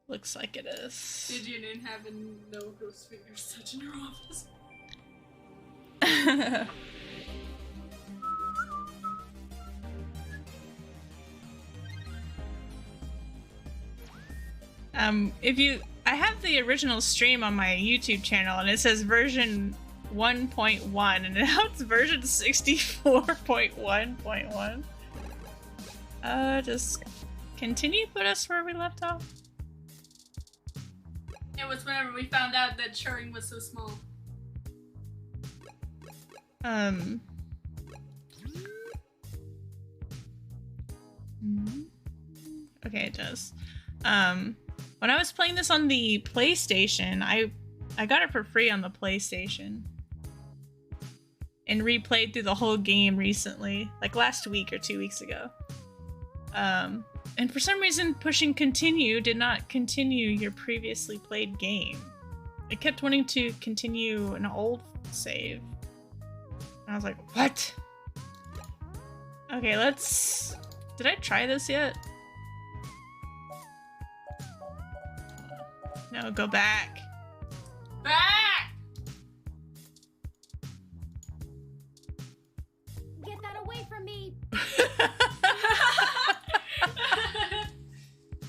Looks like it is. Did you and having no ghost fingers touching her office? I have the original stream on my YouTube channel and it says version 1.1 and now it's version 64.1.1. Just continue, put us where we left off. It was whenever we found out that Turing was so small. Okay, it does. When I was playing this on the PlayStation, I got it for free on the PlayStation. And replayed through the whole game recently, like last week or 2 weeks ago. And for some reason, pushing continue did not continue your previously played game. It kept wanting to continue an old save. And I was like, what? Okay, let's... Did I try this yet? No, go back. Back! Get that away from me!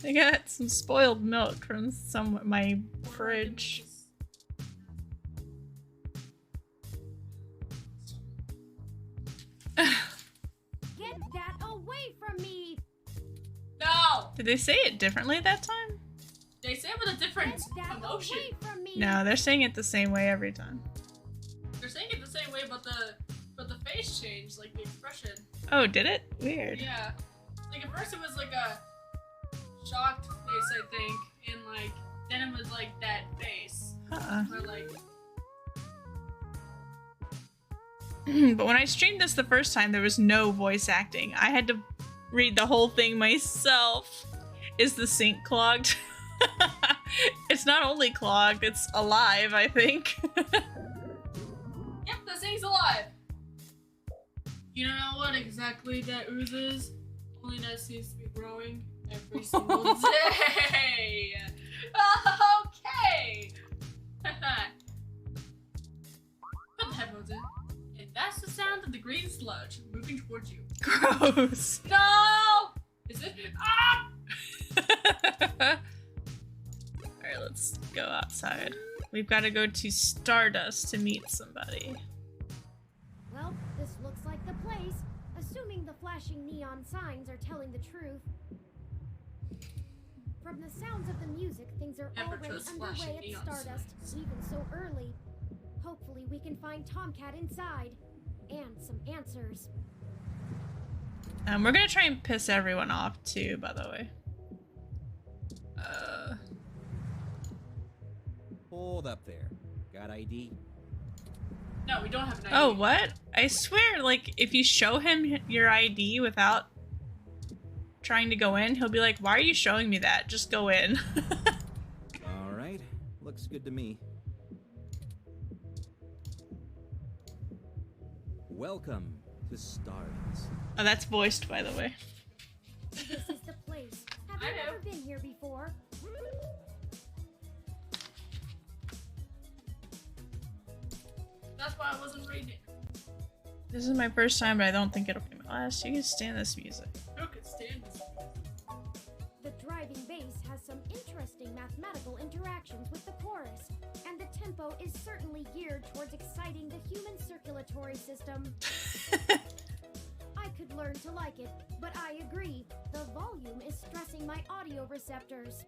I got some spoiled milk from my fridge. Get that away from me! No! Did they say it differently that time? They say it with a different Get that emotion. away from me! No, they're saying it the same way every time. They're saying it the same way, but the face changed, like the expression. Oh, did it? Weird. Yeah. Like at first it was like a shocked face, I think, and like then it was like that face. Or like. But when I streamed this the first time, there was no voice acting. I had to read the whole thing myself. Is the sink clogged? It's not only clogged, it's alive, I think. Yep, that thing's alive. You know what exactly that ooze is? Only that seems to be growing every single day. Okay. Put the headphones in. And that's the sound of the green sludge moving towards you. Gross. No! Is it? Ah! Alright, let's go outside. We've got to go to Stardust to meet somebody. Well, this looks like the place, assuming the flashing neon signs are telling the truth. From the sounds of the music, things are Never already trust flashing underway at neon Stardust, even so early. Hopefully we can find Tomcat inside. And some answers. We're gonna try and piss everyone off too, by the way. Hold up there. Got ID? No, we don't have an ID. Oh, what? I swear, like, if you show him your ID without trying to go in, he'll be like, why are you showing me that? Just go in. Alright. Looks good to me. Welcome to Stardust. Oh, that's voiced, by the way. This is the place. Have you ever been here before? That's why I wasn't reading it. This is my first time, but I don't think it'll be my last. You can stand this music. Who could stand this? The driving bass has some interesting mathematical interactions with the chorus, and the tempo is certainly geared towards exciting the human circulatory system. I could learn to like it, but I agree, the volume is stressing my audio receptors.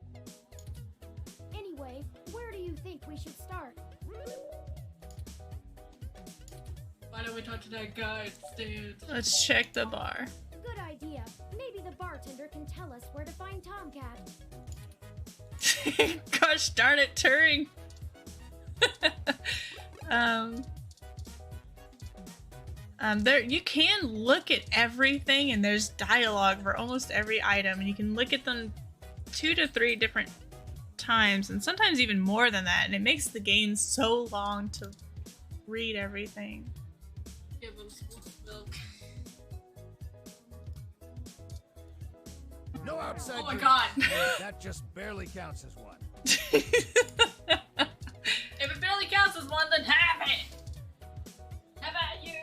Anyway, where do you think we should start? Why don't we talk to that guy instead? Let's check the bar. Good idea. Maybe the bartender can tell us where to find Tomcat. Gosh darn it, Turing. There you can look at everything, and there's dialogue for almost every item, and you can look at them 2 to 3 different times, and sometimes even more than that, and it makes the game so long to read everything. Give him some milk. No outside Oh my drinks. god. That just barely counts as one. If it barely counts as one, then have it. How about you?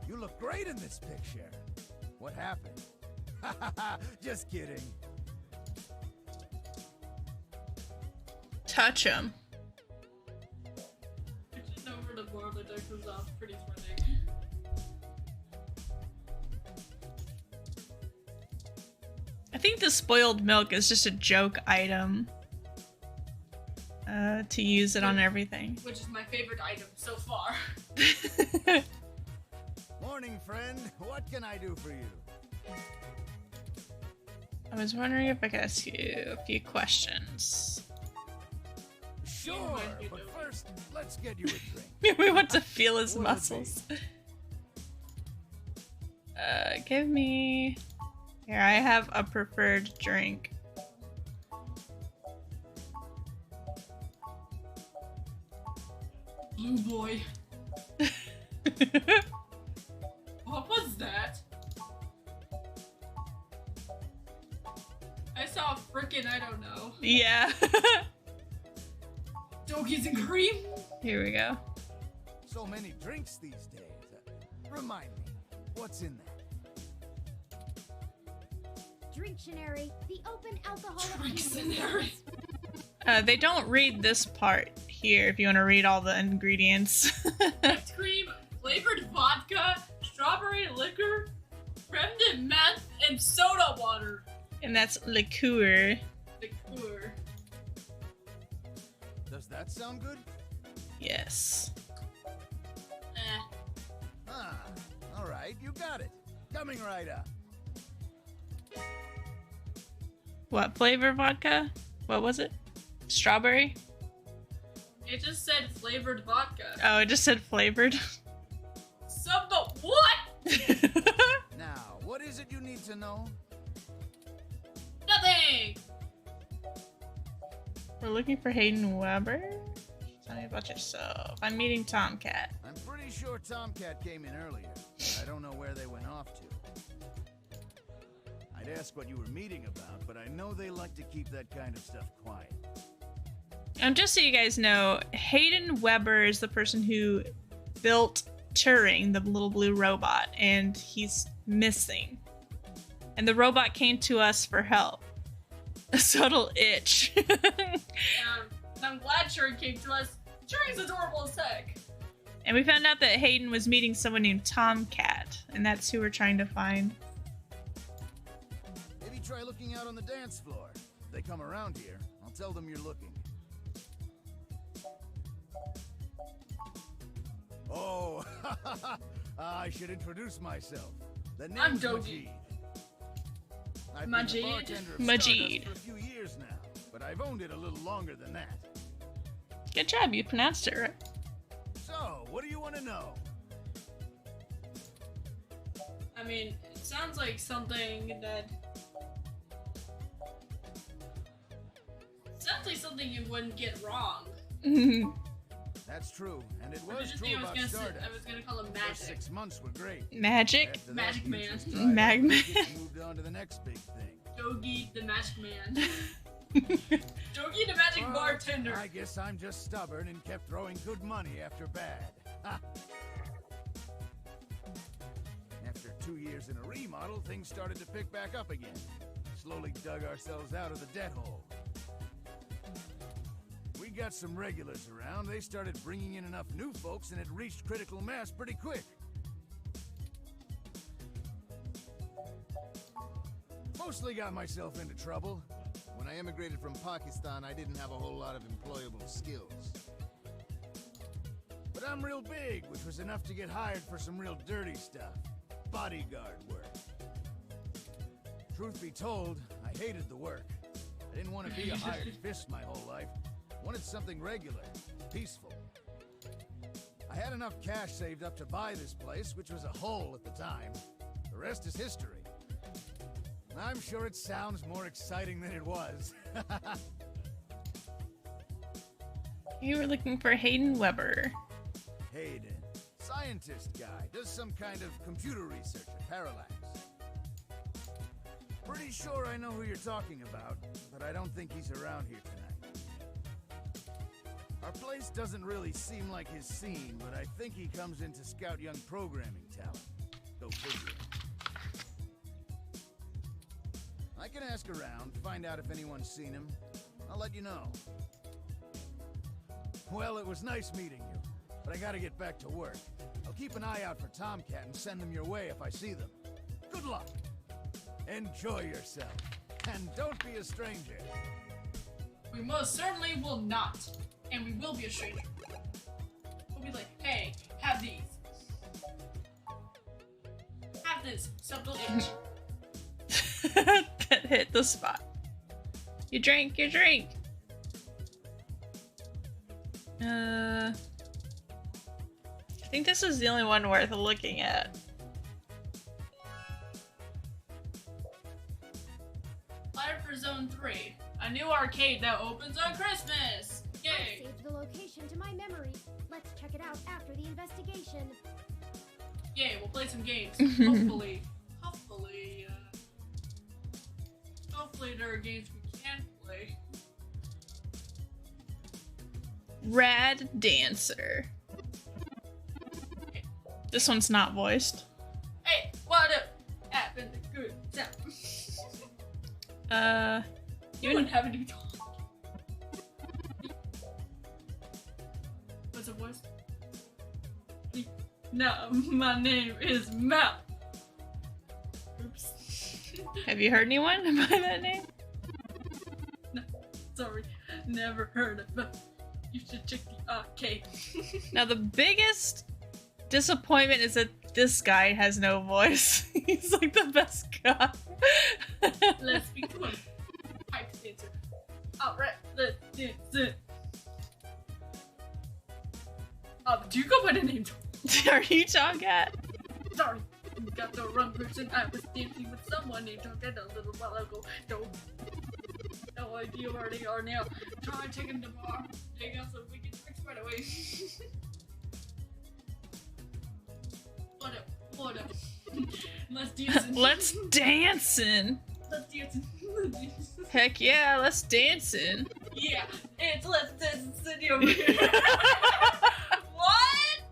You look great in this picture. What happened? Just kidding. Touch him. Actually, over the board, the deck was off pretty funny. I think the spoiled milk is just a joke item. To use it on everything. Which is my favorite item so far. Morning, friend. What can I do for you? I was wondering if I could ask you a few questions. Sure, but first, let's get you a drink. We want to feel his What'll it muscles. Give me... Here, I have a preferred drink. Blue boy. What was that? I saw a frickin' I don't know. Yeah. Dogies and cream? Here we go. So many drinks these days. Remind me, what's in that? Drinktionary, the open alcoholic Drinktionary. They don't read this part here if you want to read all the ingredients. Whipped cream, flavored vodka, strawberry liquor, creme de menthe, and soda water. And that's liqueur. Liqueur. Does that sound good? Yes. Ah, all right, you got it. Coming right up. What flavor vodka? What was it? Strawberry? It just said flavored vodka. Oh, it just said flavored. What? Now, what is it you need to know? Nothing! We're looking for Hayden Weber. Tell me about yourself. I'm meeting Tomcat. I'm pretty sure Tomcat came in earlier. I don't know where they went off to. I'd ask what you were meeting about, but I know they like to keep that kind of stuff quiet. Just so you guys know, Hayden Weber is the person who built Turing, the little blue robot, and he's missing. And the robot came to us for help. A subtle itch. I'm glad Turing came to us. Turing's adorable as heck. And we found out that Hayden was meeting someone named Tomcat, and that's who we're trying to find. Maybe try looking out on the dance floor. If they come around here, I'll tell them you're looking. Oh, I should introduce myself. The name's I'm Dogi. Majid. I've been a Majid? bartender of Majid. Stardust for a few years now, but I've owned it a little longer than that. Good job, you pronounced it right. So, what do you want to know? I mean, it sounds like something that... Sounds like something you wouldn't get wrong. That's true, and it I was was true about gonna Stardust. I was gonna call him The first magic. 6 months were great. Magic? After that, Magic you Man. just dried up Magman. and just moved on to the next big thing. Dogi the Magic Man. Dogi the Magic Well, Bartender. I guess I'm just stubborn and kept throwing good money after bad. Ha! After 2 years in a remodel, things started to pick back up again. Slowly dug ourselves out of the debt hole. We got some regulars around. They started bringing in enough new folks, and it reached critical mass pretty quick. Mostly got myself into trouble. When I immigrated from Pakistan, I didn't have a whole lot of employable skills. But I'm real big, which was enough to get hired for some real dirty stuff. Bodyguard work. Truth be told, I hated the work. I didn't want to be a hired fist my whole life. Wanted something regular, peaceful. I had enough cash saved up to buy this place, which was a hole at the time. The rest is history. I'm sure it sounds more exciting than it was. You were looking for Hayden Weber. Hayden, scientist guy, does some kind of computer research at Parallax. Pretty sure I know who you're talking about, but I don't think he's around here tonight. Our place doesn't really seem like his scene, but I think he comes in to scout young programming talent. Go figure. I can ask around, find out if anyone's seen him. I'll let you know. Well, it was nice meeting you, but I gotta get back to work. I'll keep an eye out for Tomcat and send them your way if I see them. Good luck. Enjoy yourself. And don't be a stranger. We most certainly will not. And we will be a stranger. We'll be like, hey, have these. Have this subtle itch. That hit the spot. You drink, you drink. I think this is the only one worth looking at. Live for Zone 3. A new arcade that opens on Christmas. I Yay! saved the location to my memory. Let's check it out after the investigation. Yay, we'll play some games. Hopefully. Hopefully there are games we can play. Rad Dancer. This one's not voiced. Hey, what up? Having a good time. You wouldn't have any talk. What's a voice? No, my name is Mel. Oops. Have you heard anyone by that name? No, sorry, never heard of it. You should check the arcade. Now the biggest disappointment is that this guy has no voice. He's like the best guy. Let's be cool. Pipe dancer. Alright, let's dance it. Do you go by the name? Are you Tomcat? Sorry, you got the wrong person. I was dancing with someone named Tomcat a little while ago. No idea where they are now. Try taking the bar. Hang out so we can drinks right away. What up? Let's dance. Let's dancing. Let's dance. Heck yeah, let's dancing. Yeah, it's Let's Dance City over here. What?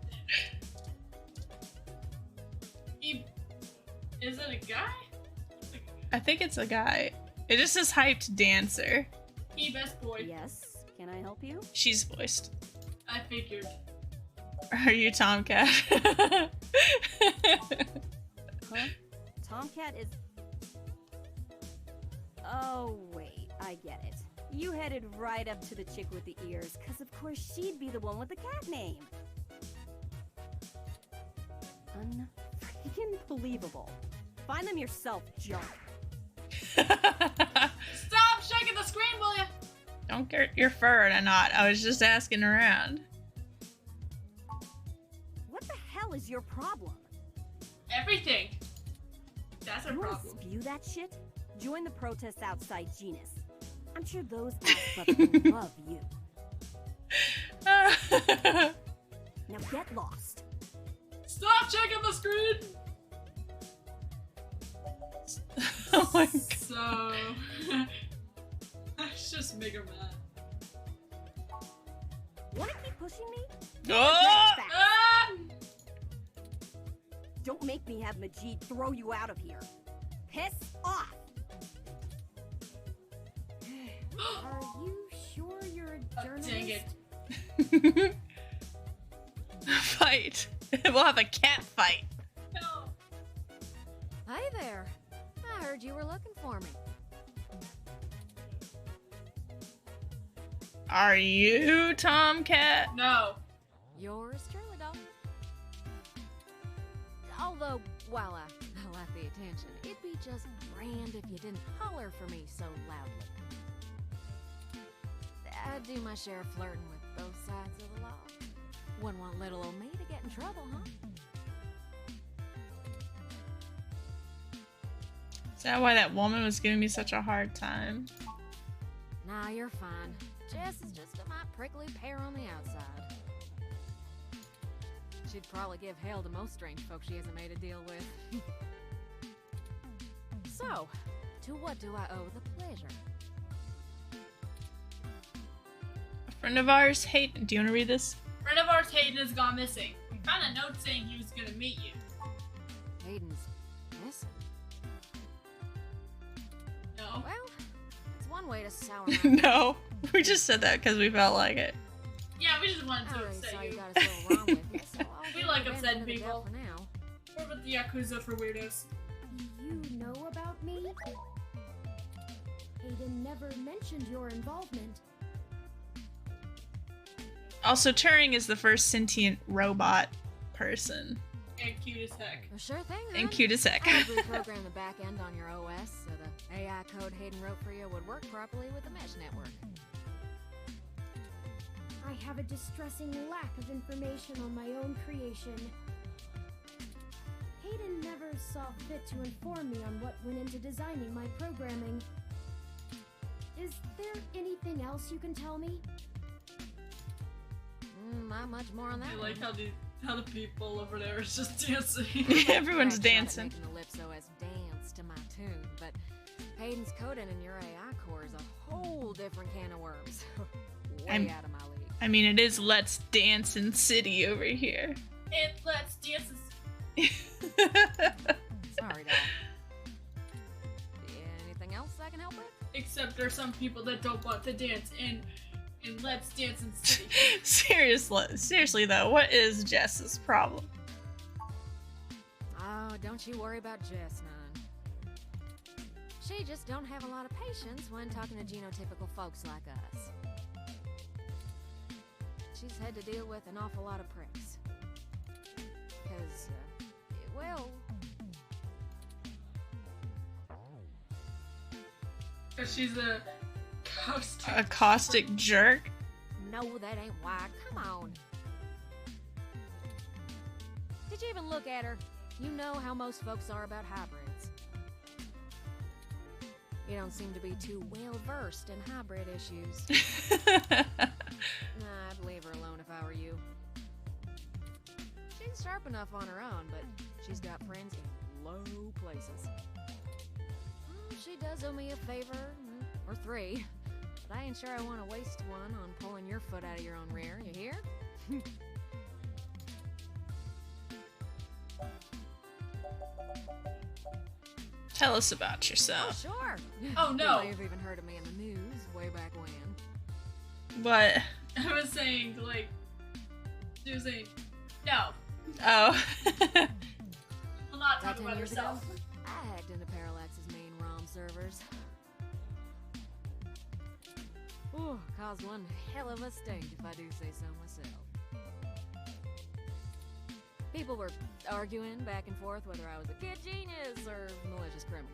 Is it a guy? I think it's a guy. It just says hyped dancer. He best boy. Yes, can I help you? She's voiced. I figured. Are you Tomcat? Huh? Tomcat is... Oh, wait, I get it. You headed right up to the chick with the ears, because of course she'd be the one with the cat name. Unfreaking believable. Find them yourself, jerk. Stop shaking the screen, will ya? Don't get your fur in a knot. I was just asking around. What the hell is your problem? Everything. That's a You wanna problem. spew that shit? Join the protests outside Genus. I'm sure those ass fuckers will love you. Now get lost. Stop checking the screen! Oh my god. So... Let's just make her mad. Wanna keep pushing me? Oh! Back. Ah! Don't make me have Majid throw you out of here. Piss off! Are you sure you're a journalist? Dang it. Fight. We'll have a cat fight. No. Hi there. I heard you were looking for me. Are you Tomcat? No. Yours truly, though. Although, while I like the attention, it'd be just grand if you didn't holler for me so loudly. I do my share of flirting with both sides of the law. Wouldn't want little old me to get in trouble, huh? Is that why that woman was giving me such a hard time? Nah, you're fine. Jess is just a mite prickly pear on the outside. She'd probably give hell to most strange folks she hasn't made a deal with. So, To what do I owe the pleasure? A friend of ours, Hayden. Do you want to read this? Friend of ours, Hayden, has gone missing. We found a note saying he was gonna meet you. Hayden's missing. No. Well, that's one way to sour my No, we just said that because we felt like it. Yeah, we just wanted I to already upset saw you. you got us a little wrong with me, so I'll We give like you the upsetting benefit of the doubt people. for now. What about the Yakuza for weirdos? You know about me? Hayden never mentioned your involvement. Also, Turing is the first sentient robot person. And cute as heck. Well, sure thing, And hon. cute as heck. I would reprogram the back end on your OS so the AI code Hayden wrote for you would work properly with the mesh network. I have a distressing lack of information on my own creation. Hayden never saw fit to inform me on what went into designing my programming. Is there anything else you can tell me? Not much more on that. I one. like how the people over there is just dancing. Everyone's Tried dancing. Making the Lipso as dance to my tune, but Hayden's coding in your AI core is a whole different can of worms. Way out of my league. I mean, it is Let's Dance in City over here. And let's dance. Sorry, doll. Anything else I can help with? Except there's some people that don't want to dance in Let's Dance in City. Seriously though, what is Jess's problem? Oh, don't you worry about Jess, none. She just don't have a lot of patience when talking to genotypical folks like us. She's had to deal with an awful lot of pricks. Because, well, Because she's a caustic. A caustic jerk? no, that ain't why. Come on. Did you even look at her? You know how most folks are about hybrids. You don't seem to be too well versed in hybrid issues. Nah, I'd leave her alone if I were you. She's sharp enough on her own, but she's got friends in low places. She does owe me a favor, or three, but I ain't sure I want to waste one on pulling your foot out of your own rear, you hear? Tell us about Oh, yourself. sure. Oh, no. You may have even heard of me in the news way back when. What? I was saying, like, she was saying, no, Oh. will not About talk 10 about years herself. ago, I hacked into Parallax's main ROM servers. Ooh, caused one hell of a stink, if I do say so myself. People were arguing back and forth whether I was a kid genius or malicious criminal.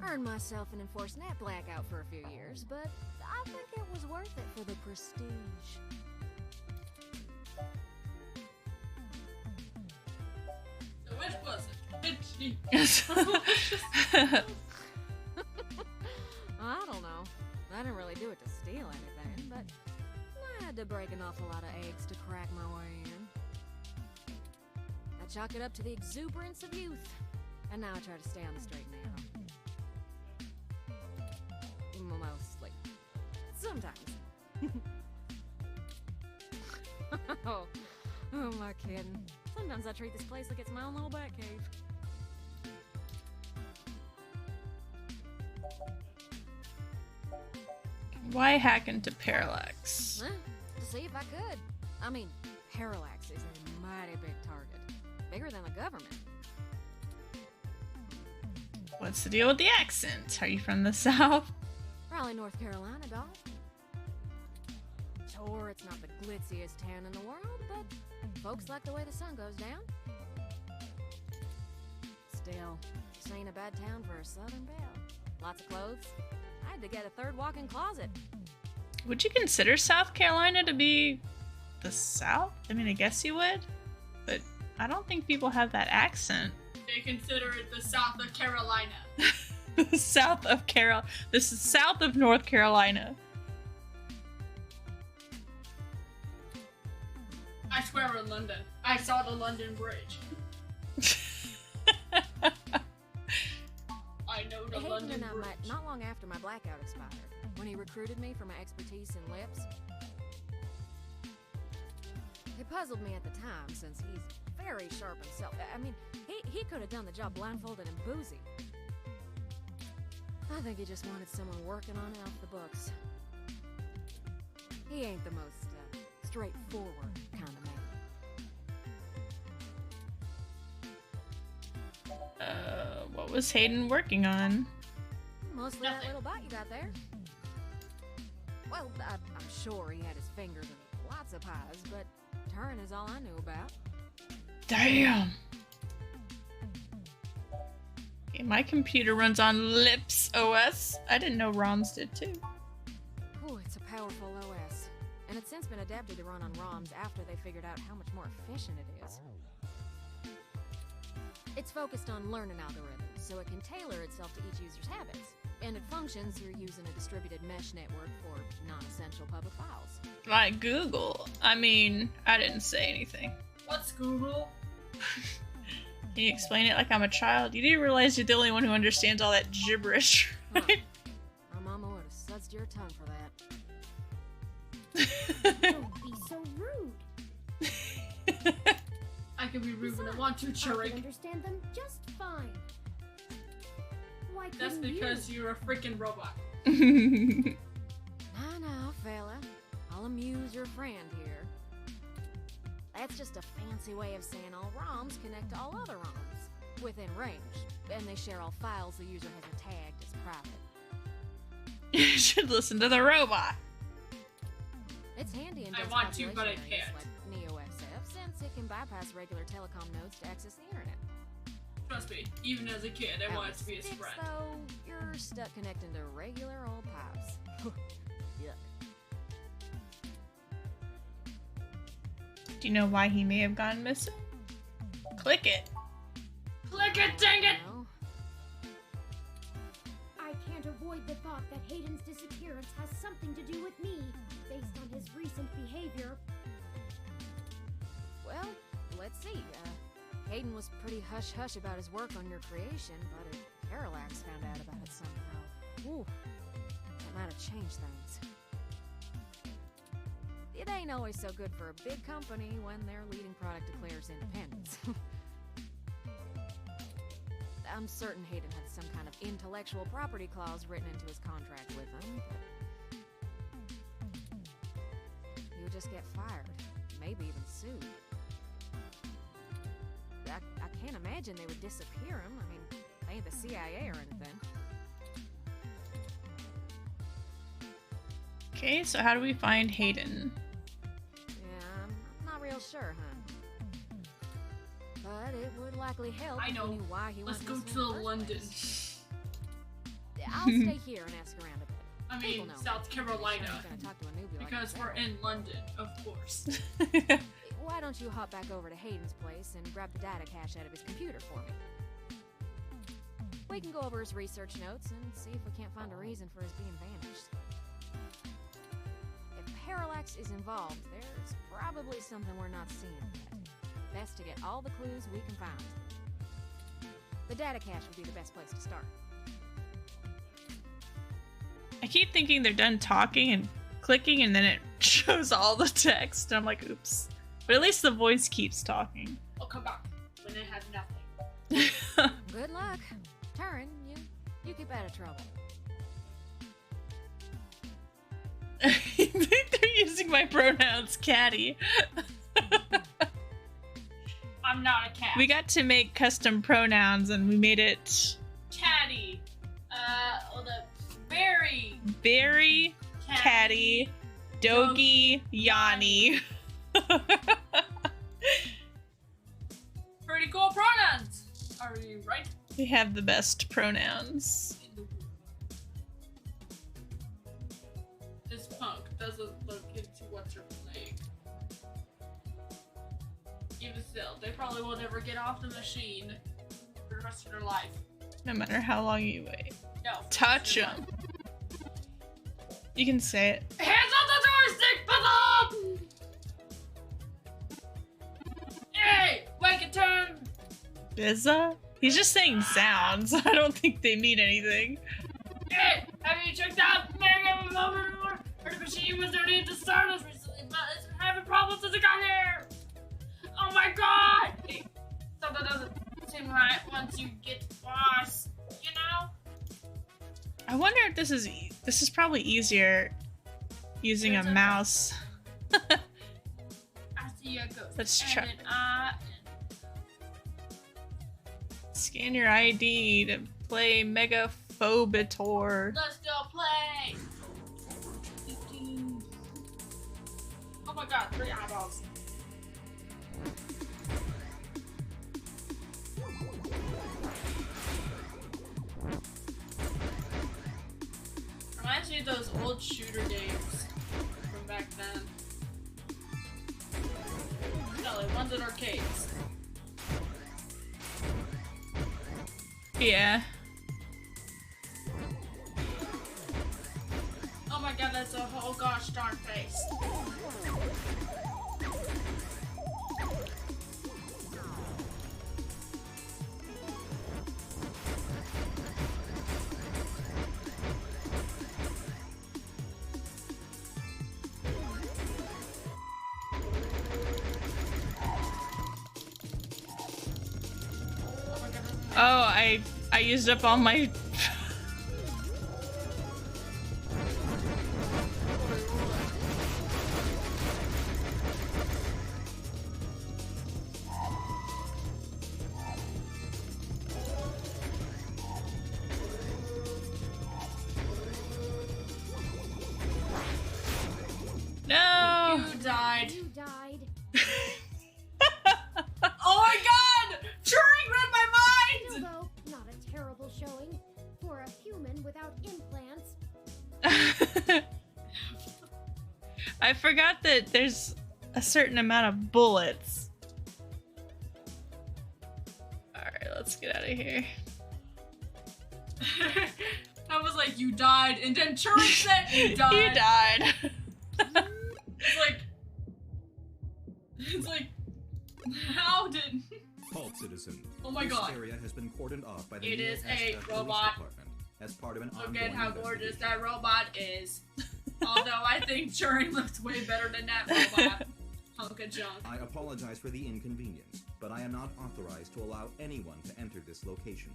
Earned myself an enforced net blackout for a few years, but I think it was worth it for the prestige. So which was it? She- I don't know. I didn't really do it to steal anything, but I had to break an awful lot of eggs to crack my way in. I chalk it up to the exuberance of youth, and now I try to stay on the straight and narrow. Mostly. Sometimes. Oh, who am I kidding? Sometimes I treat this place like it's my own little bat cave. Why hack into Parallax? Huh? To see if I could. I mean, Parallax is a mighty big target. Bigger than the government. What's the deal with the accent? Are you from the South? Probably North Carolina, doll. Sure, it's not the glitziest town in the world, but folks like the way the sun goes down. Still, this ain't a bad town for a southern belle. Lots of clothes. I had to get a third walk-in closet. Would you consider South Carolina to be the South? I mean, I guess you would, but I don't think people have that accent. They consider it the South of Carolina. The South of This is south of North Carolina. I swear we're in London. I saw the London Bridge. I know London and I Bridge. met not long after my blackout expired, when he recruited me for my expertise in lips. It puzzled me at the time, since he's very sharp himself. I mean, he could have done the job blindfolded and boozy. I think he just wanted someone working on it off the books. He ain't the most straightforward kind of man. What was Hayden working on? Mostly Nothing. that little bot you got there. Well, I'm sure he had his fingers in lots of pies, but Turing is all I knew about. Damn. Okay, my computer runs on Lips OS. I didn't know ROMs did too. Ooh, it's a powerful OS. And it's since been adapted to run on ROMs after they figured out how much more efficient it is. It's focused on learning algorithms, so it can tailor itself to each user's habits. And it functions through using a distributed mesh network for non-essential public files. Like Google. I mean, I didn't say anything. What's Google? Can you explain it like I'm a child? You do realize you're the only one who understands all that gibberish, Huh. right? My mama would have sudsed your tongue for that. Don't be so rude. I can be rude when I want to, I can Turing. understand them just fine. Why That's couldn't because you? you're a freaking robot. Now, fella. I'll amuse your friend here. That's just a fancy way of saying all ROMs connect to all other ROMs within range, and they share all files the user has tagged as private. You should listen to the robot. It's handy in I dense want to, but I population areas can't. like NeoXF, since it can bypass regular telecom nodes to access the internet. Trust me, even as a kid, I Out wanted with to be a sticks, spread. though, you're stuck connecting to regular old pipes. Yuck. Do you know why he may have gone missing? Click it. Click it, dang it! No. I can't avoid the thought that Hayden's disappearance has something to do with me, based on his recent behavior. Well, let's see. Hayden was pretty hush-hush about his work on your creation, but if Parallax found out about it somehow, ooh, that might have changed things. It ain't always so good for a big company when their leading product declares independence. I'm certain Hayden had some kind of intellectual property clause written into his contract with them, but he would just get fired, maybe even sued. I can't imagine they would disappear him. I mean, they ain't the CIA or anything. Okay, so how do we find Hayden? Yeah, I'm not real sure, huh? But it would likely help I if know. we knew why he Let's went go missing to in the first London. place. I'll stay here and ask around a bit. I People mean, know South me. Carolina. I'm gonna talk to a newbie like Because we're myself. in London, of course. Why don't you hop back over to Hayden's place and grab the data cache out of his computer for me? We can go over his research notes and see if we can't find a reason for his being vanished. If Parallax is involved, there's probably something we're not seeing yet. Best to get all the clues we can find. The data cache would be the best place to start. I keep thinking they're done talking and clicking and then it shows all the text. And I'm like, oops. But at least the voice keeps talking. I'll come back when I have nothing. Good luck. Turing, you keep out of trouble. I think they're using my pronouns, catty. I'm not a cat. We got to make custom pronouns and we made it Catty. The berry. Berry, Catty, Dogi, Yanni. Pretty cool pronouns. Are you right? We have the best pronouns. In the world. This punk doesn't look into what you're playing. Even still, they probably will never get off the machine for the rest of their life. No matter how long you wait. No. for the Touch rest of them. You can say it. their life. Hands on the joystick, Bob! Hey! Wake it turn! Bizza? He's just saying sounds. I don't think they mean anything. Hey, have you checked out Mega Motor? Her machine was donated to Stardust recently, but it's been having problems since it got here. Oh my god! Something doesn't seem right once you get to boss, you know? I wonder if this is probably easier using a mouse. I see a ghost. Let's try. And Scan your ID to play Mega Phobitor. let's go play! 15. Oh my god, 3 eyeballs. Reminds me of those old shooter games from back then. No, like ones in arcades. Yeah. Oh my god, that's a whole gosh darn face. Oh, I used up all my. No. You died. You died. Oh my god! Turing read my mind! Still though, not a terrible showing for a human without implants. I forgot that there's a certain amount of bullets. Alright, let's get out of here. I was like, you died, and then Turing said you died. You died. It's like, how did? Halt, citizen. Oh my this god. area has been cordoned off by the It is NSF a Police robot. Department as part of an Look ongoing at how gorgeous investigation. that robot is. Although I think Turing looks way better than that robot. Hunk of junk. I apologize for the inconvenience, but I am not authorized to allow anyone to enter this location.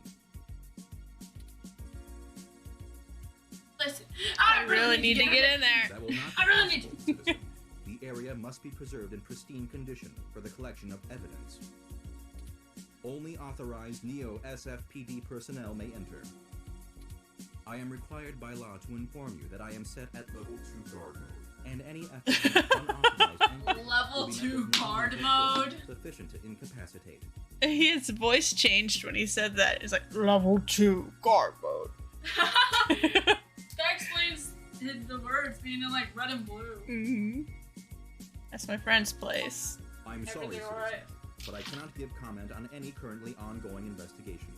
Listen, I really need to get in there. That will not I really be need possible, citizen. The area must be preserved in pristine condition for the collection of evidence. Only authorized Neo-SFPD personnel may enter. I am required by law to inform you that I am set at level 2 guard mode, and any effort to unauthorized entry Level will be met 2 with guard negative mode? force sufficient to incapacitate. His voice changed when he said that. It's like level 2 guard mode. That explains the words being in like red and blue. Mm-hmm. That's my friend's place. I'm sorry, Everything citizen, alright? but I cannot give comment on any currently ongoing investigations.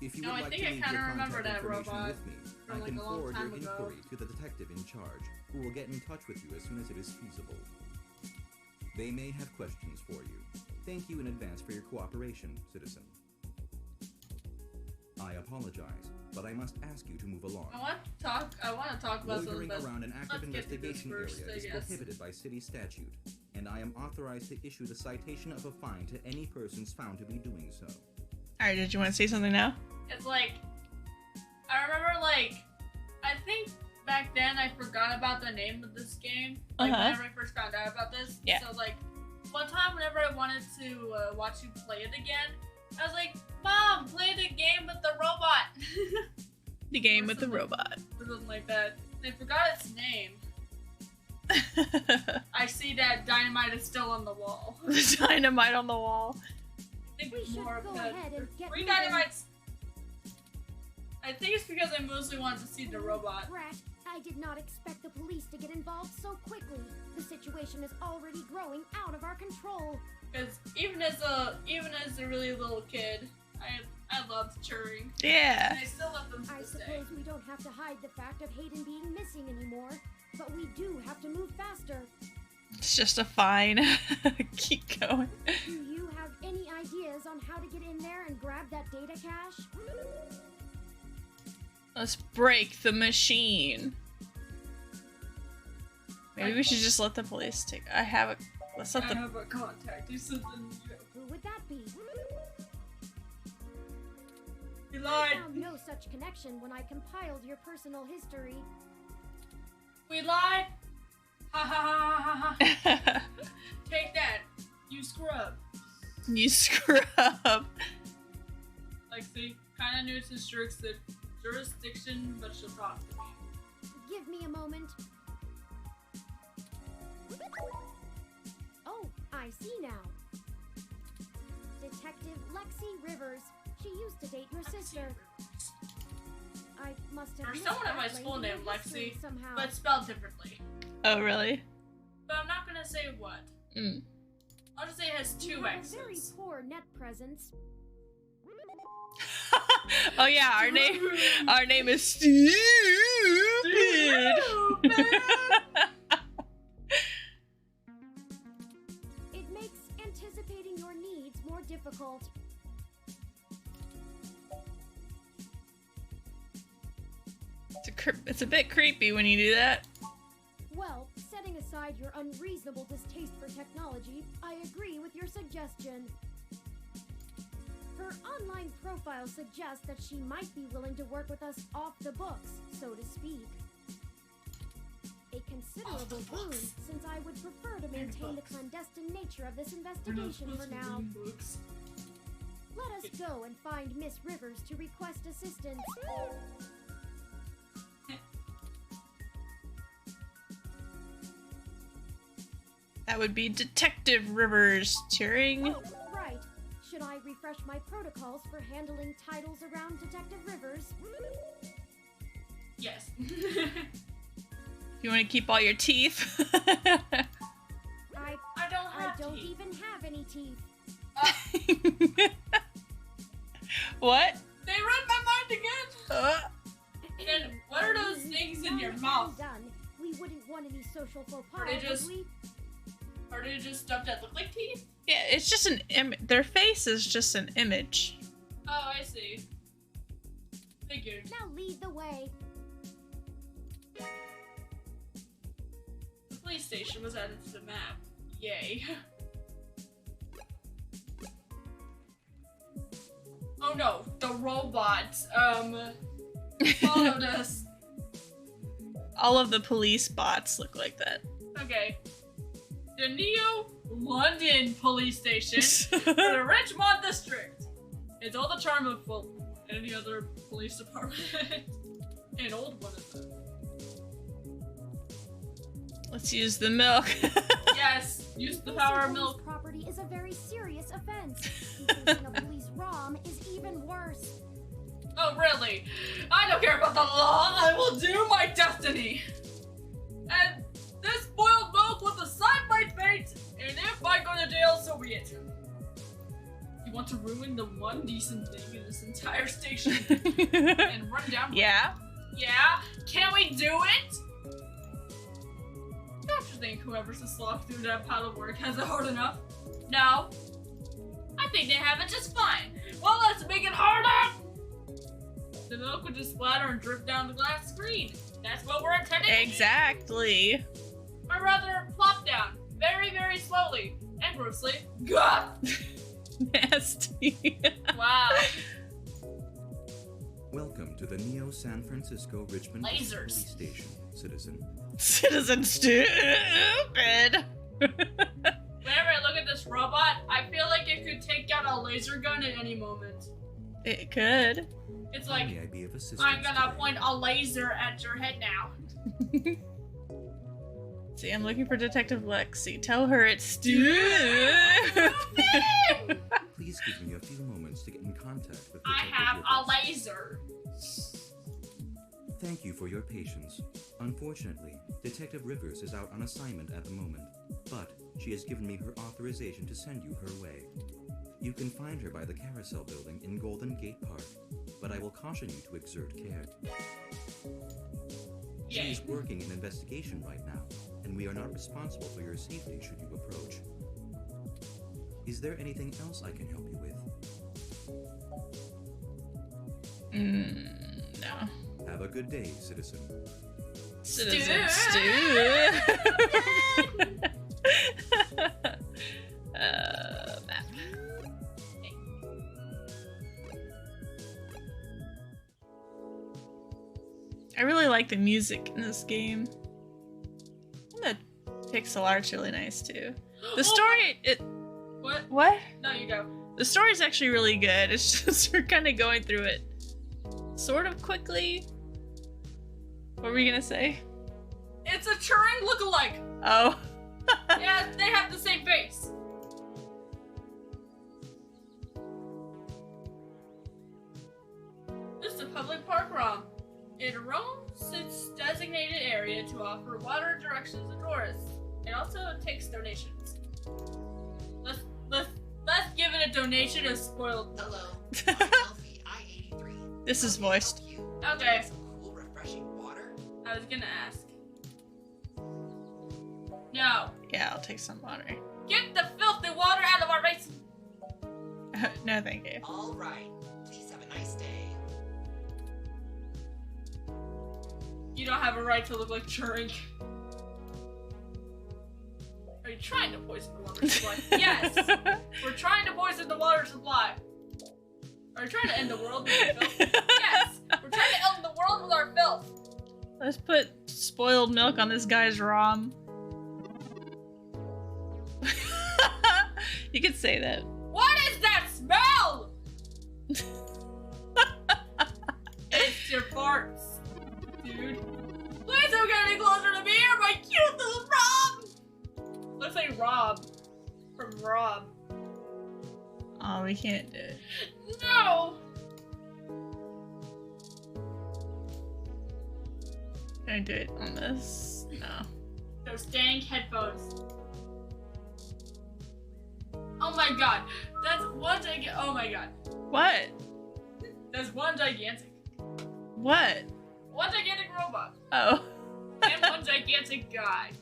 If you No, would I like think to I leave kinda your remember contact that information robot with me, from, I like, can a long forward your time ago. inquiry to the detective in charge, who will get in touch with you as soon as it is feasible. They may have questions for you. Thank you in advance for your cooperation, citizen. I apologize, but I must ask you to move along. I want to talk about Loitering something. around an active let's get to this investigation first, area I is guess. prohibited by city statute, and I am authorized to issue the citation of a fine to any persons found to be doing so. Alright, did you want to say something now? It's like, I remember like, I think back then I forgot about the name of this game. Like whenever I first found out about this. Yeah. So like, one time whenever I wanted to watch you play it again, I was like, Mom, play the game with the robot. The game with the robot. Or something like that. I forgot its name. I see that dynamite is still on the wall. The dynamite on the wall. I think We it's should more go of ahead and get 3 moving. dynamites. I think it's because I mostly wanted to see the robot. Rat, I did not expect the police to get involved so quickly. The situation is already growing out of our control. Because even as a really little kid, I loved Turing. Yeah. And I still love them to I this day. suppose we don't have to hide the fact of Hayden being missing anymore, but we do have to move faster. It's just a fine. Keep going. Do you have any ideas on how to get in there and grab that data cache? Let's break the machine. Maybe we should just let the police take. Let's let I the. have a contact. Do something new. Who would that be? You I lied. found no such connection when I compiled your personal history. We lied. Ha ha ha ha ha. Take that. You scrub. You scrub. Lexi, kinda new to jurisdiction, but she'll talk to me. Give me a moment. Oh, I see now. Detective Lexi Rivers. She used to date your sister. I must have There's missed someone at my that school lady in named history Lexi, somehow. but spelled differently. Oh really? But I'm not gonna say what. Mm. I'll just say it has You two have a very X's. poor net presence. Oh yeah, our name is Stupid. It makes anticipating your needs more difficult. It's a bit creepy when you do that. Well, setting aside your unreasonable distaste for technology, I agree with your suggestion. Her online profile suggests that she might be willing to work with us off the books, so to speak. A considerable boon, since I would prefer to maintain the clandestine nature of this investigation for now. Let us go and find Miss Rivers to request assistance. That would be Detective Rivers Turing. Oh, right. Should I refresh my protocols for handling titles around Detective Rivers? Yes. You want to keep all your teeth? I I don't don't even have any teeth. What? They read my mind again. And what are those things in your mouth? Done. We wouldn't want any social faux pas, Are they would just- we? Or do you just stuff that look like teeth? Yeah, it's just an their face is just an image. Oh, I see. Figured. Now lead the way. The police station was added to the map. Yay. Oh no, the robot, followed us. All of the police bots look like that. Okay. The Neo London police station for the Richmond district. It's all the charm of, well, any other police department. An old one of them. Let's use the milk. Yes, use the power of Using milk. police property is a very serious offense. Using a police ROM is even worse. Oh, really? I don't care about the law. I will do my destiny. And this boiled milk will decide my fate. And if I go to jail, so be it. You want to ruin the one decent thing in this entire station and run down? Yeah. Yeah? Can we do it? Don't you think whoever's to slog through that pile of work has it hard enough? No. I think they have it just fine. Well, let's make it harder! The milk would just splatter and drip down the glass screen. That's what we're intending to do. Exactly. Or rather, plop down. Very, very slowly. And grossly. Gah! Nasty. Wow. Welcome to the Neo San Francisco Richmond Lasers. Police Station, citizen. Citizen stupid. Whenever I look at this robot, I feel like it could take out a laser gun at any moment. It could. It's How like, may I be of assistance I'm gonna today? point a laser at your head now. See, I'm looking for Detective Lexi. Tell her it's stupid. Please give me a few moments to get in contact with I Detective have a Rivers. laser. Thank you for your patience. Unfortunately, Detective Rivers is out on assignment at the moment, but she has given me her authorization to send you her way. You can find her by the Carousel Building in Golden Gate Park, but I will caution you to exert care. She Yay. is working an investigation right now, and we are not responsible for your safety should you approach. Is there anything else I can help you with? No. Have a good day, citizen. Citizen Stu. Stu. Map. I really like the music in this game. And the pixel art's really nice too. The story, What? what? No, you go. The story's actually really good. It's just we're kind of going through it sort of quickly. What were we gonna say? It's a Turing lookalike. Oh. Yeah, they have the same face. This is a public park ROM. It roams its designated area to offer water directions to tourists. It also takes donations. Let's give it a donation of spoiled. Hello, I'm Alfie, I-83. This is voiced. Okay. Some cool, refreshing water. I was gonna ask. No. Yeah, I'll take some water. Get the filthy water out of our basin. No, thank you. All right. Please have a nice day. You don't have a right to look like Turing. Are you trying to poison the water supply? Yes! We're trying to poison the water supply. Are you trying to end the world with our filth? Yes! We're trying to end the world with our filth! Let's put spoiled milk on this guy's ROM. You could say that. What is that smell? It's your farts, dude. Please don't get any closer to me or my cute little Rob! Let's say Rob. From Rob. Oh, we can't do it. No! Can I do it on this? No. Those dang headphones. Oh my god. That's one gigantic. Oh my god. What? There's one gigantic. What? One gigantic robot. Oh. And one gigantic guy.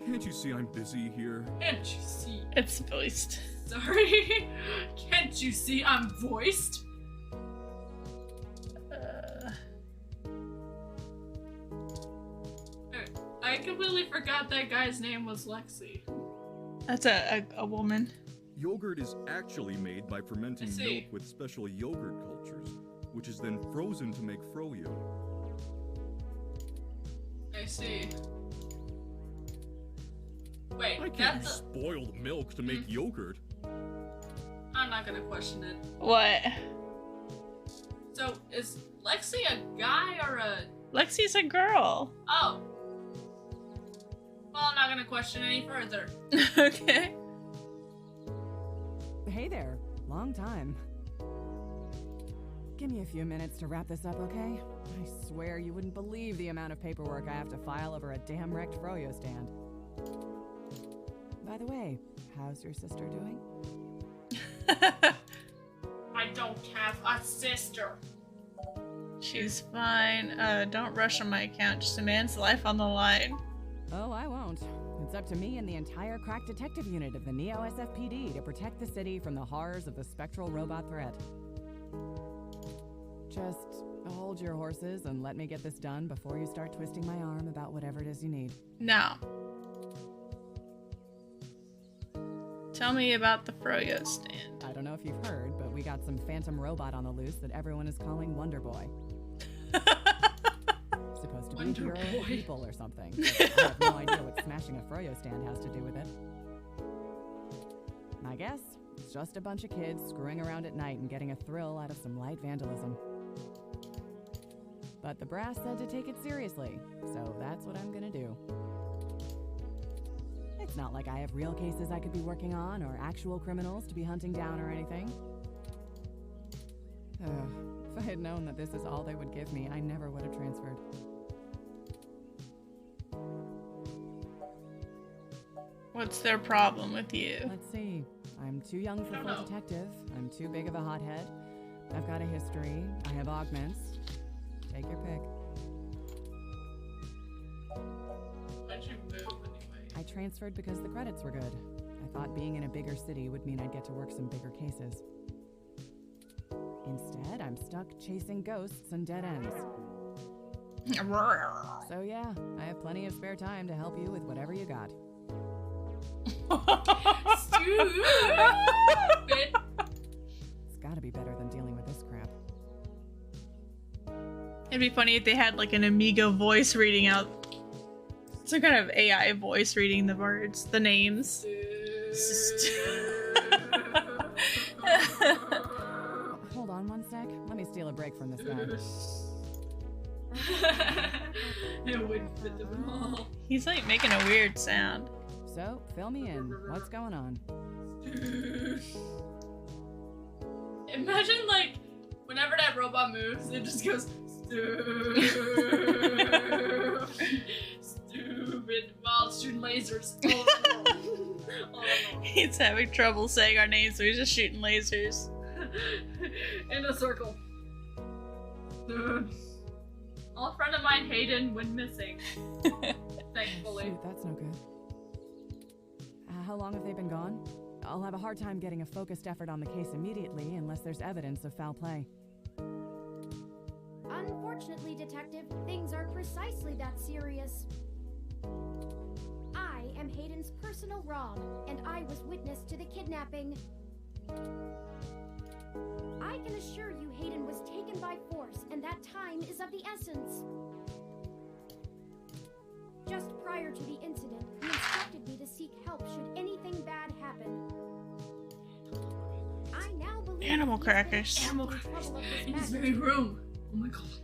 Can't you see I'm busy here? Can't you see? It's voiced. Sorry. Can't you see I'm voiced? I completely forgot that guy's name was Lexi. That's a woman. Yogurt is actually made by fermenting I see. milk with special yogurt cultures, which is then frozen to make froyo. I see. Wait, I can't use that's spoiled milk to make yogurt. I'm not gonna question it. What? So, is Lexi a guy or a... Lexi's a girl. Oh. Well, I'm not gonna question any further. Okay. Hey there. Long time. Give me a few minutes to wrap this up, okay? I swear you wouldn't believe the amount of paperwork I have to file over a damn wrecked froyo stand. By the way, how's your sister doing? I don't have a sister. She's fine. Don't rush on my account. Just a man's life on the line. Oh, I won't. It's up to me and the entire crack detective unit of the Neo SFPD to protect the city from the horrors of the spectral robot threat. Just hold your horses and let me get this done before you start twisting my arm about whatever it is you need. Now. Tell me about the froyo stand. I don't know if you've heard, but we got some phantom robot on the loose that everyone is calling Wonder Boy. Supposed to be a Wonder hero of Boy. people or something. But I have no idea what smashing a froyo stand has to do with it. My guess? It's just a bunch of kids screwing around at night and getting a thrill out of some light vandalism. But the brass said to take it seriously, so that's what I'm gonna do. It's not like I have real cases I could be working on or actual criminals to be hunting down or anything. If I had known that this is all they would give me, I never would have transferred. What's their problem with you? Let's see. I'm too young for I don't full know. detective. I'm too big of a hothead. I've got a history. I have augments. Take your pick. Why'd you move anyway? I transferred because the credits were good. I thought being in a bigger city would mean I'd get to work some bigger cases. Instead, I'm stuck chasing ghosts and dead ends. So yeah, I have plenty of spare time to help you with whatever you got. Stupid. It's gotta be better than dealing with this crap. It'd be funny if they had like an Amigo voice reading out, some kind of AI voice reading the words, the names. Hold on one sec. Let me steal a break from this guy. It wouldn't fit them all. He's like making a weird sound. So, fill me in. What's going on? Imagine like whenever that robot moves, it just goes stupid while shooting lasers. Oh. He's having trouble saying our names, so he's just shooting lasers. In a circle. A friend of mine, Hayden, went missing. Thankfully. Shoot, that's no good. How long have they been gone? I'll have a hard time getting a focused effort on the case immediately unless there's evidence of foul play. Unfortunately, Detective, things are precisely that serious. I am Hayden's personal Rom, and I was witness to the kidnapping. I can assure you Hayden was taken by force, and that time is of the essence. Just prior to the incident, he instructed me to seek help should anything bad happen. I now believe Animal crackers. Animal crackers in this very room. Oh my god.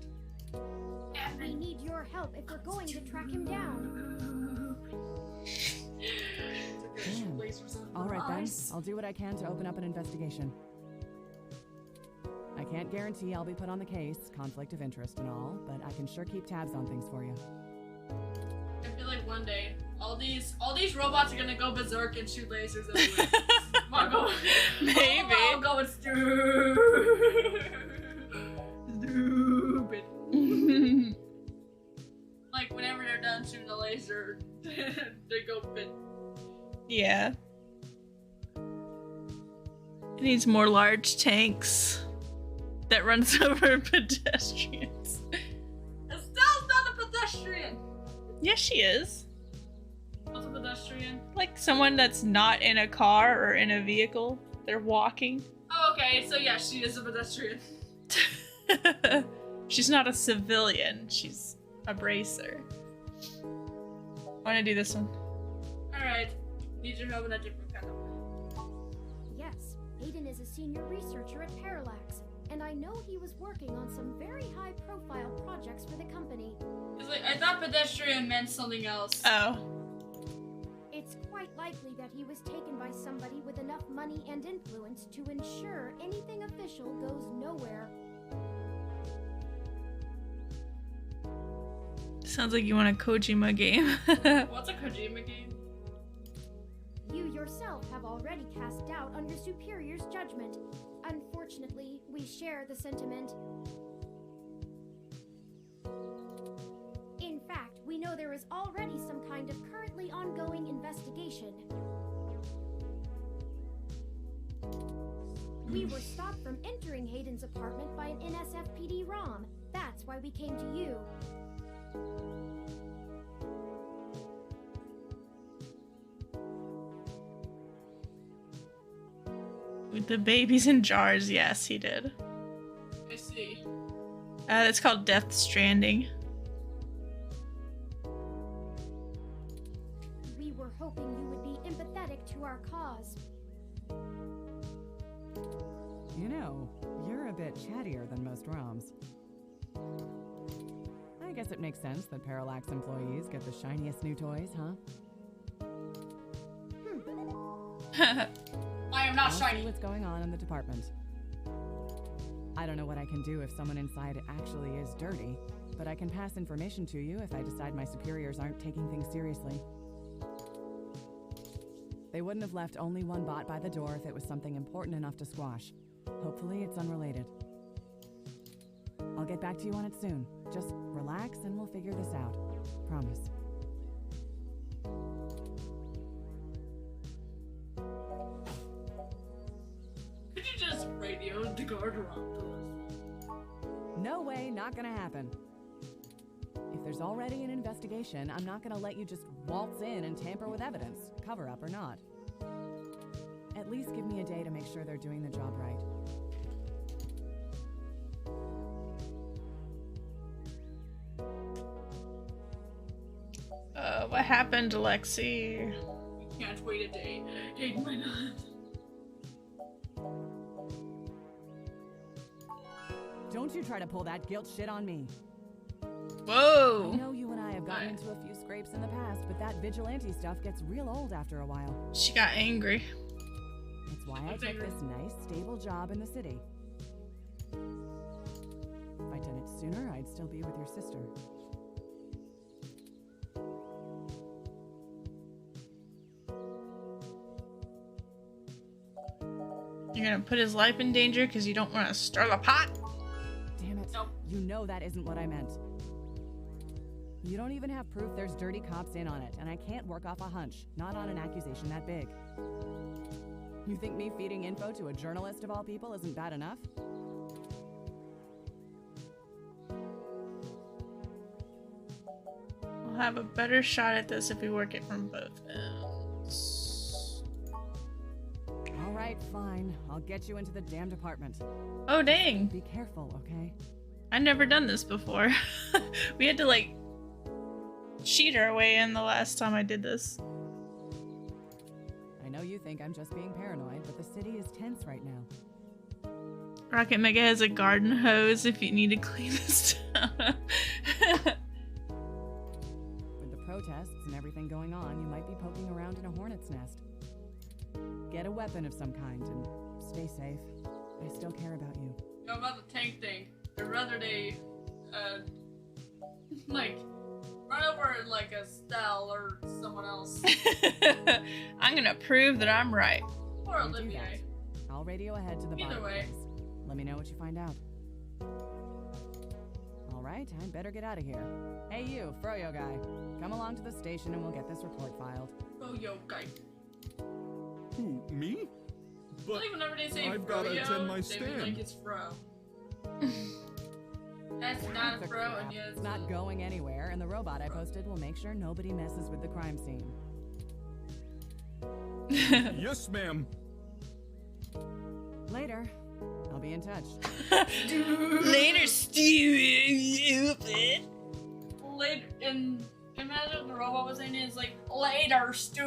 We need your help if we're going to track him down. Damn. All right then, I'll do what I can to open up an investigation. I can't guarantee I'll be put on the case, conflict of interest and all, but I can sure keep tabs on things for you. I feel like one day all these robots are gonna go berserk and shoot lasers everywhere. Maybe. I'll go with stupid. Like whenever they're done shooting a laser, they go bit. Yeah. It needs more large tanks that runs over pedestrians. Estelle's not a pedestrian. Yes, she is. What's a pedestrian? Like someone that's not in a car or in a vehicle. They're walking. Oh, okay, so yeah, she is a pedestrian. She's not a civilian. She's a bracer. I want to do this one. Alright. Need your help in a different kind of way. Yes, Hayden is a senior researcher at Parallax, and I know he was working on some very high-profile projects for the company. It's like, I thought pedestrian meant something else. Oh. It's quite likely that he was taken by somebody with enough money and influence to ensure anything official goes nowhere. Sounds like you want a Kojima game. What's a Kojima game? You yourself have already cast doubt on your superior's judgment. Unfortunately, we share the sentiment. In fact, we know there is already some kind of currently ongoing investigation. We were stopped from entering Hayden's apartment by an NSFPD ROM. That's why we came to you. With the babies in jars, yes, he did. I see. That's called Death Stranding. We were hoping you would be empathetic to our cause. You know, you're a bit chattier than most ROMs. I guess it makes sense that Parallax employees get the shiniest new toys, huh? I am not I'll see shiny. what's going on in the department. I don't know what I can do if someone inside actually is dirty, but I can pass information to you if I decide my superiors aren't taking things seriously. They wouldn't have left only one bot by the door if it was something important enough to squash. Hopefully it's unrelated. I'll get back to you on it soon. Just relax and we'll figure this out. Promise. guard around us. No way, not gonna happen. If there's already an investigation, I'm not gonna let you just waltz in and tamper with evidence, cover up or not. At least give me a day to make sure they're doing the job right. What happened, Lexi? Can't wait a day. Take my nut. Don't you try to pull that guilt shit on me. Whoa! I know you and I have gotten into a few scrapes in the past, but that vigilante stuff gets real old after a while. She got angry. It's why I took this nice, stable job in the city. If I'd done it sooner, I'd still be with your sister. You're gonna put his life in danger because you don't want to stir the pot? Damn it. Nope. You know that isn't what I meant. You don't even have proof there's dirty cops in on it, and I can't work off a hunch, not on an accusation that big. You think me feeding info to a journalist of all people isn't bad enough? We'll have a better shot at this if we work it from both ends. All right, fine. I'll get you into the damn department. Oh, dang. Be careful, okay? I've never done this before. We had to, like, cheat our way in the last time I did this. I know you think I'm just being paranoid, but the city is tense right now. Rocket Mega has a garden hose if you need to clean this down. With the protests and everything going on, you might be poking around in a hornet's nest. Get a weapon of some kind and stay safe. I still care about you. You know about the tank thing. I'd rather they, like, run over like Estelle or someone else. I'm gonna prove that I'm right. Or You do Olivia. that. I'll radio ahead to the Either bar. way. Let me know what you find out. All right, I'd better get out of here. Hey you, Froyo guy. Come along to the station and we'll get this report filed. Oh, yo, guy. Who, me? I But think whenever they say I've gotta fro-yo, attend my they mean stand. like it's fro. That's not a The fro, crap. and yeah, It's not going anywhere, and the robot I posted will make sure nobody messes with the crime scene. yes, ma'am. Later. I'll be in touch. Later, stupid. Later, and imagine the robot was saying it's like, later, Stu.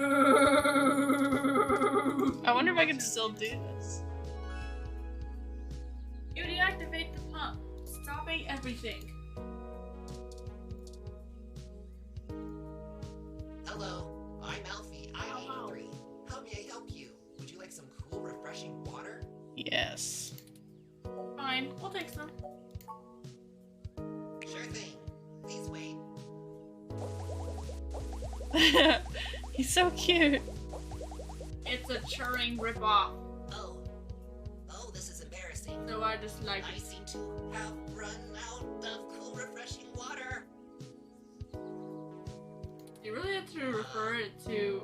I wonder if I can still do this. You deactivate the pump, stopping everything. Hello, I'm Alfie, I-83. How may I help you? Would you like some cool, refreshing water? Yes. Fine, we'll take some. Sure thing. Please wait. He's so cute. It's a Turing ripoff, Oh. Oh, this is embarrassing. so I just like I it. seem to have run out of cool, refreshing water. You really have to refer it to.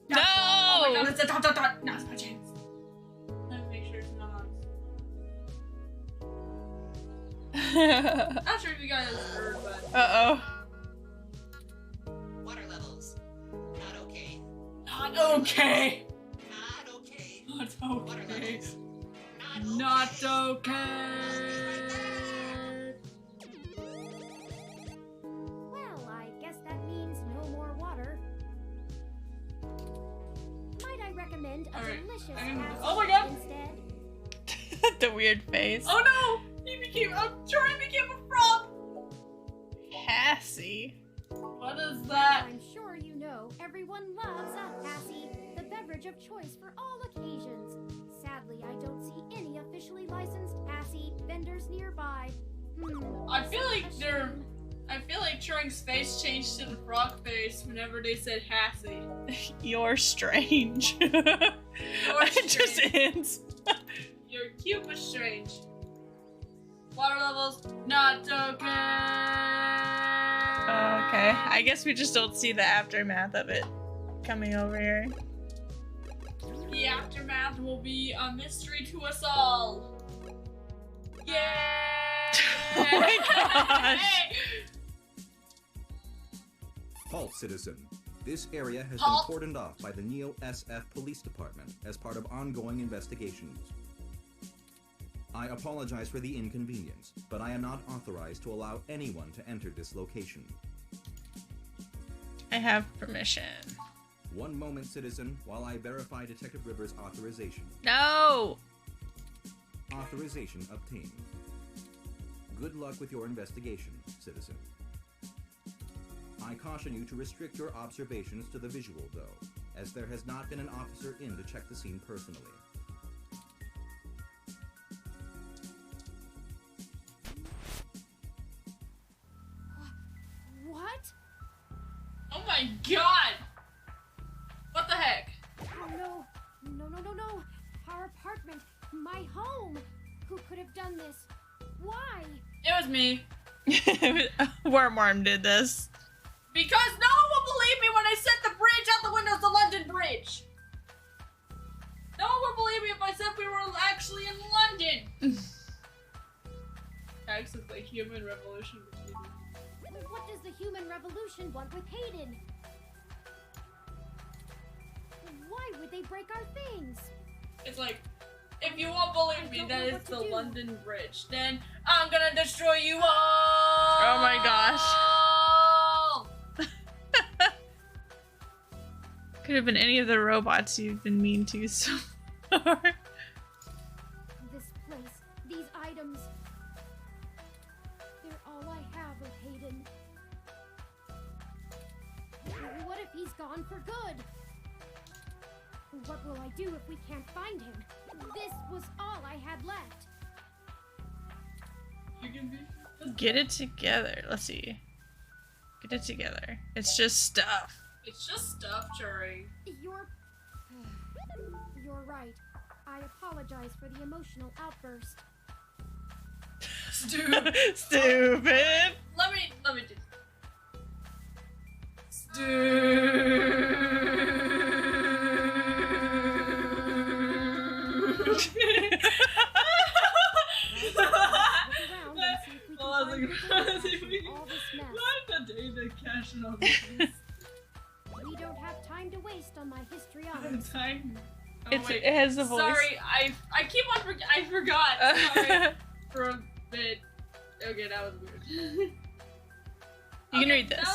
No! Oh my god, it's a dot dot dot! Now's my chance. Let me make sure it's not. Not sure if you guys heard, but. Uh-oh. Water levels. Not okay. Not okay! Not okay. Not Water okay. levels. Not okay! Well, I guess that means no more water. Might I recommend a Alright, delicious I'm gonna- acid oh my god! instead? The weird face. Oh no! He became. Turing became a frog! Cassie. What is that? I'm sure you know everyone loves a Hassie, the beverage of choice for all occasions. Sadly, I don't see any officially licensed Hassie vendors nearby. I feel like a they're. shame. I feel like Turing's face changed to the frog face whenever they said Hassie. You're strange. It just strange. ends. You're cute but strange. Water levels, not okay. Okay. I guess we just don't see the aftermath of it coming over here. The aftermath will be a mystery to us all. Yay! Oh my gosh. Halt, citizen. This area has Halt. been cordoned off by the Neo SF Police Department as part of ongoing investigations. I apologize for the inconvenience, but I am not authorized to allow anyone to enter this location. I have permission. One moment, citizen, while I verify Detective Rivers' authorization. No! Authorization obtained. Good luck with your investigation, citizen. I caution you to restrict your observations to the visual, though, as there has not been an officer in to check the scene personally. What? Oh my god! What the heck? Oh no. No. Our apartment. My home. Who could have done this? Why? It was me. Wormworm did this. Because no one will believe me when I set the bridge out the window of the London Bridge. No one will believe me if I said we were actually in London. Tags look like human revolution. What does the human revolution want with Hayden? Why would they break our things? It's like, if you won't believe me, don't that know is what to the do. London Bridge. Then I'm gonna destroy you all. Oh my gosh. Could have been any of the robots you've been mean to so far. This place, these items. They're all I have of Hayden. What if he's gone for good? What will I do if we can't find him? This was all I had left. You can be. Get it together. Let's see. Get it together. It's just stuff. It's just stuff, Turing. You're right. I apologize for the emotional outburst. Stupid. Stupid. Let me do. We don't have time to waste on my histrionics. It has a voice. Sorry, I keep on I forgot. Sorry for a bit. Okay, that was weird. You can read this. Now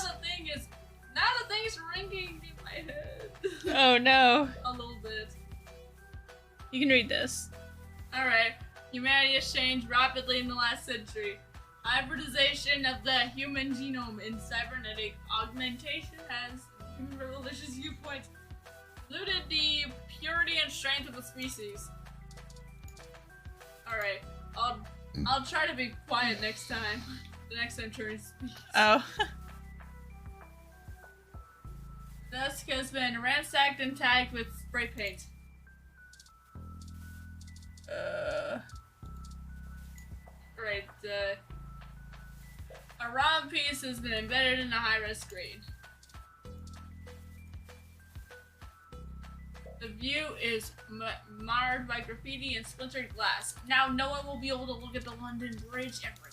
the thing is ringing in my head. Oh no. A little bit. You can read this. Alright. Humanity has changed rapidly in the last century. Hybridization of the human genome in cybernetic augmentation has, from a religious viewpoint, looted the purity and strength of the species. Alright. I'll try to be quiet next time. The next time Turing speaks. Oh. Dusk has been ransacked and tagged with spray paint. Right, a ROM piece has been embedded in a high-res screen. The view is marred by graffiti and splintered glass. Now no one will be able to look at the London Bridge ever.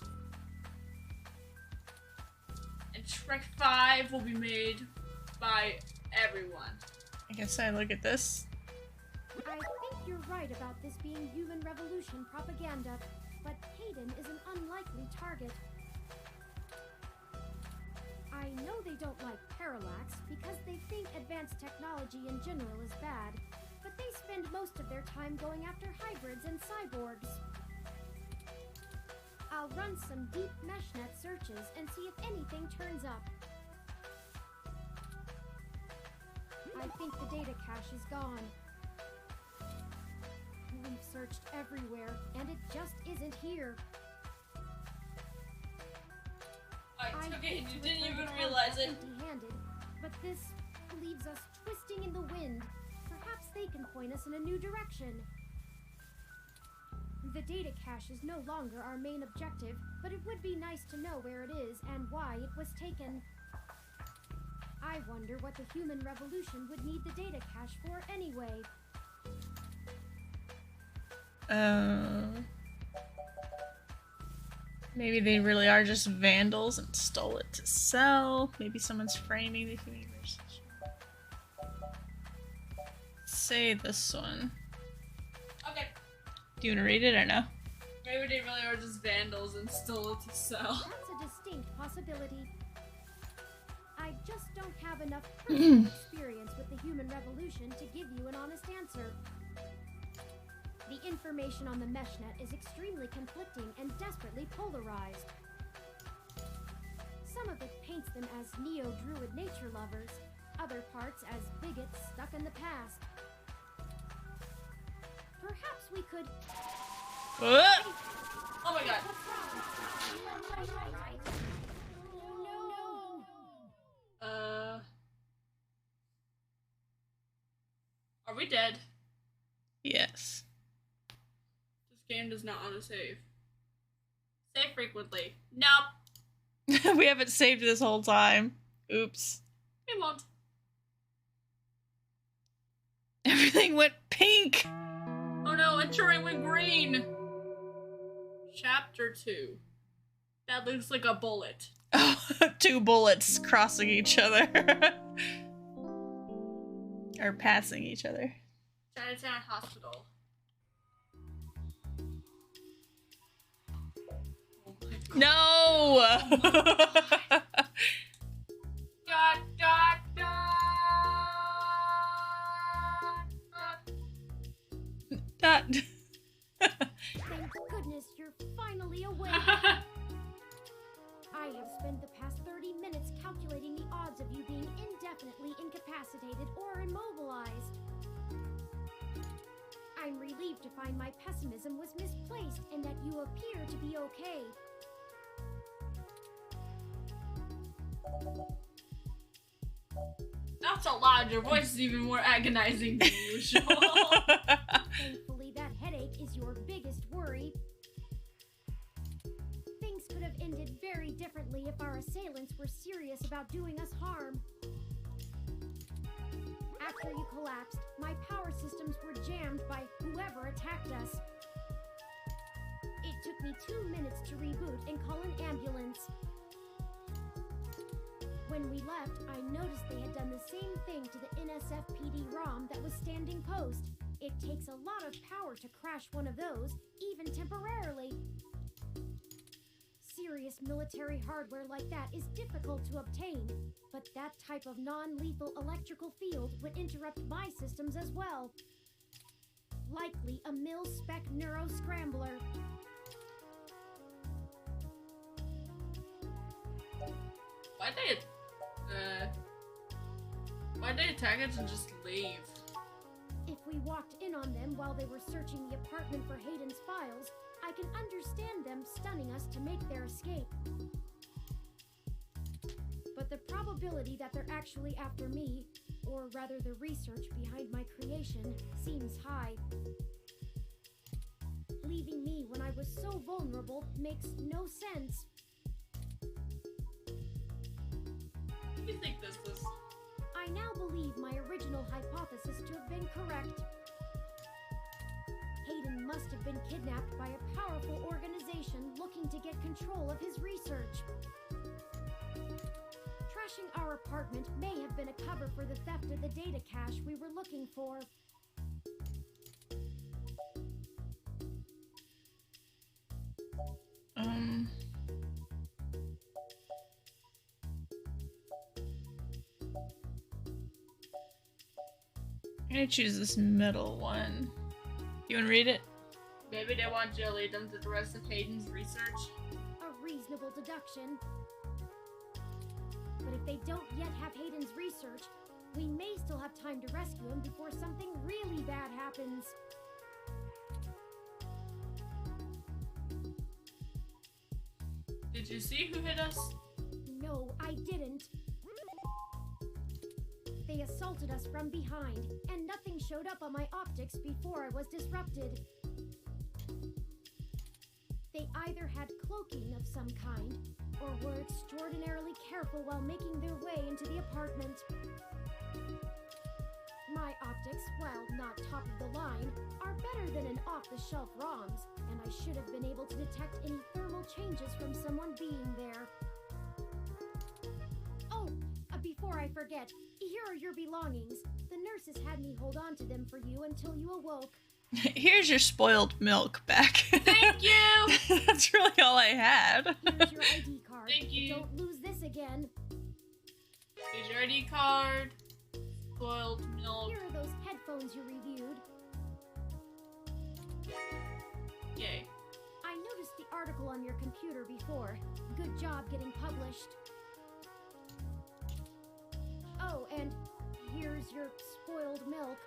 And Trek 5 will be made by everyone. I guess I look at this. I think you're right about this being human revolution propaganda, but Hayden is an unlikely target. I know they don't like Parallax because they think advanced technology in general is bad, but they spend most of their time going after hybrids and cyborgs. I'll run some deep meshnet searches and see if anything turns up. I think the data cache is gone. We've searched everywhere, and it just isn't here. I took it and you hate to didn't return even to realize combat it. empty-handed, but this leaves us twisting in the wind. Perhaps they can point us in a new direction. The data cache is no longer our main objective, but it would be nice to know where it is and why it was taken. I wonder what the human revolution would need the data cache for anyway. Maybe they really are just vandals and stole it to sell. Maybe someone's framing the universe. Say this one. Okay. Do you want to read it or no? Maybe they really are just vandals and stole it to sell. That's a distinct possibility. I just don't have enough personal experience with the human revolution to give you an honest answer. The information on the meshnet is extremely conflicting and desperately polarized. Some of it paints them as neo-druid nature lovers, other parts as bigots stuck in the past. Perhaps we could... What? Oh my god. Are we dead? Yes. This game does not want to save. Save frequently. Nope. We haven't saved this whole time. Oops. We won't. Everything went pink. Oh no, and Turing went green. Chapter 2. That looks like a bullet. Oh, 2 bullets crossing each other. Or passing each other. Chinatown Hospital. Oh my god. No! Dot, dot, dot. That. Thank goodness you're finally awake. I have spent the past 30 minutes calculating the odds of you being indefinitely incapacitated or immobilized. I'm relieved to find my pessimism was misplaced and that you appear to be okay. That's a lot. Your voice is even more agonizing than usual. Thankfully, that headache is your biggest worry. Things could have ended very differently if our assailants were serious about doing us harm. After you collapsed, my power systems were jammed by whoever attacked us. It took me 2 minutes to reboot and call an ambulance. When we left, I noticed they had done the same thing to the NSFPD ROM that was standing post. It takes a lot of power to crash one of those, even temporarily. Serious military hardware like that is difficult to obtain, but that type of non-lethal electrical field would interrupt my systems as well. Likely a mil-spec neuro-scrambler. Why'd they attack us and just leave? If we walked in on them while they were searching the apartment for Hayden's files, I can understand them stunning us to make their escape. But the probability that they're actually after me, or rather the research behind my creation, seems high. Leaving me when I was so vulnerable makes no sense. What do you think this was? I now believe my original hypothesis to have been correct. Hayden must have been kidnapped by a powerful organization looking to get control of his research. Trashing our apartment may have been a cover for the theft of the data cache we were looking for. I'm gonna choose this middle one. You wanna read it? Maybe they want you to lead them to the rest of Hayden's research. A reasonable deduction. But if they don't yet have Hayden's research, we may still have time to rescue him before something really bad happens. Did you see who hit us? No, I didn't. They assaulted us from behind, and nothing showed up on my optics before I was disrupted. They either had cloaking of some kind, or were extraordinarily careful while making their way into the apartment. My optics, while not top of the line, are better than an off-the-shelf ROMs, and I should have been able to detect any thermal changes from someone being there. Oh, before I forget, here are your belongings. The nurses had me hold on to them for you until you awoke. Here's your spoiled milk back. Thank you! That's really all I had. Here's your ID card. Thank you. Don't lose this again. Here's your ID card. Spoiled milk. Here are those headphones you reviewed. Yay. I noticed the article on your computer before. Good job getting published. Oh, and here's your spoiled milk.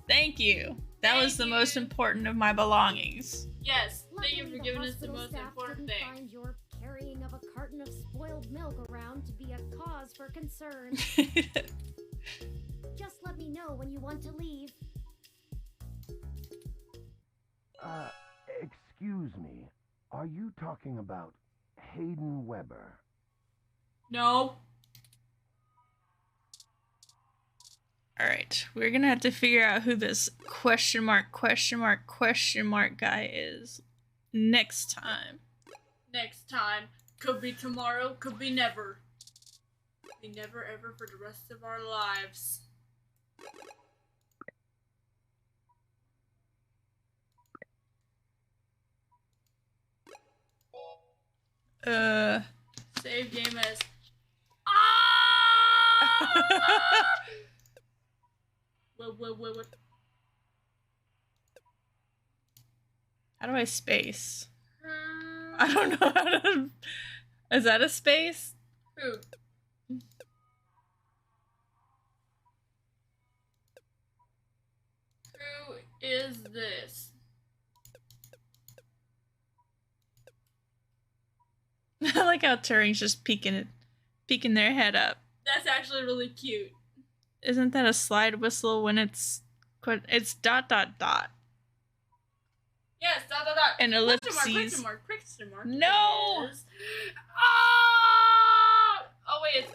Thank you. That was the most important of my belongings. Yes, thank you Luckily, for giving us the hospital most staff important didn't thing. find your carrying of a carton of spoiled milk around to be a cause for concern. Just let me know when you want to leave. Excuse me. Are you talking about Hayden Weber? No. Alright, we're gonna have to figure out who this question mark guy is next time. Next time. Could be tomorrow, could be never. Could be never ever for the rest of our lives. Save game as. What? How do I space? I don't know how to... Is that a space? Who? Who is this? I like how Turing's just peeking their head up. That's actually really cute. Isn't that a slide whistle when it's dot dot dot? Yes, dot. And ellipses. Question mark. No! Is... Oh! Oh wait, it's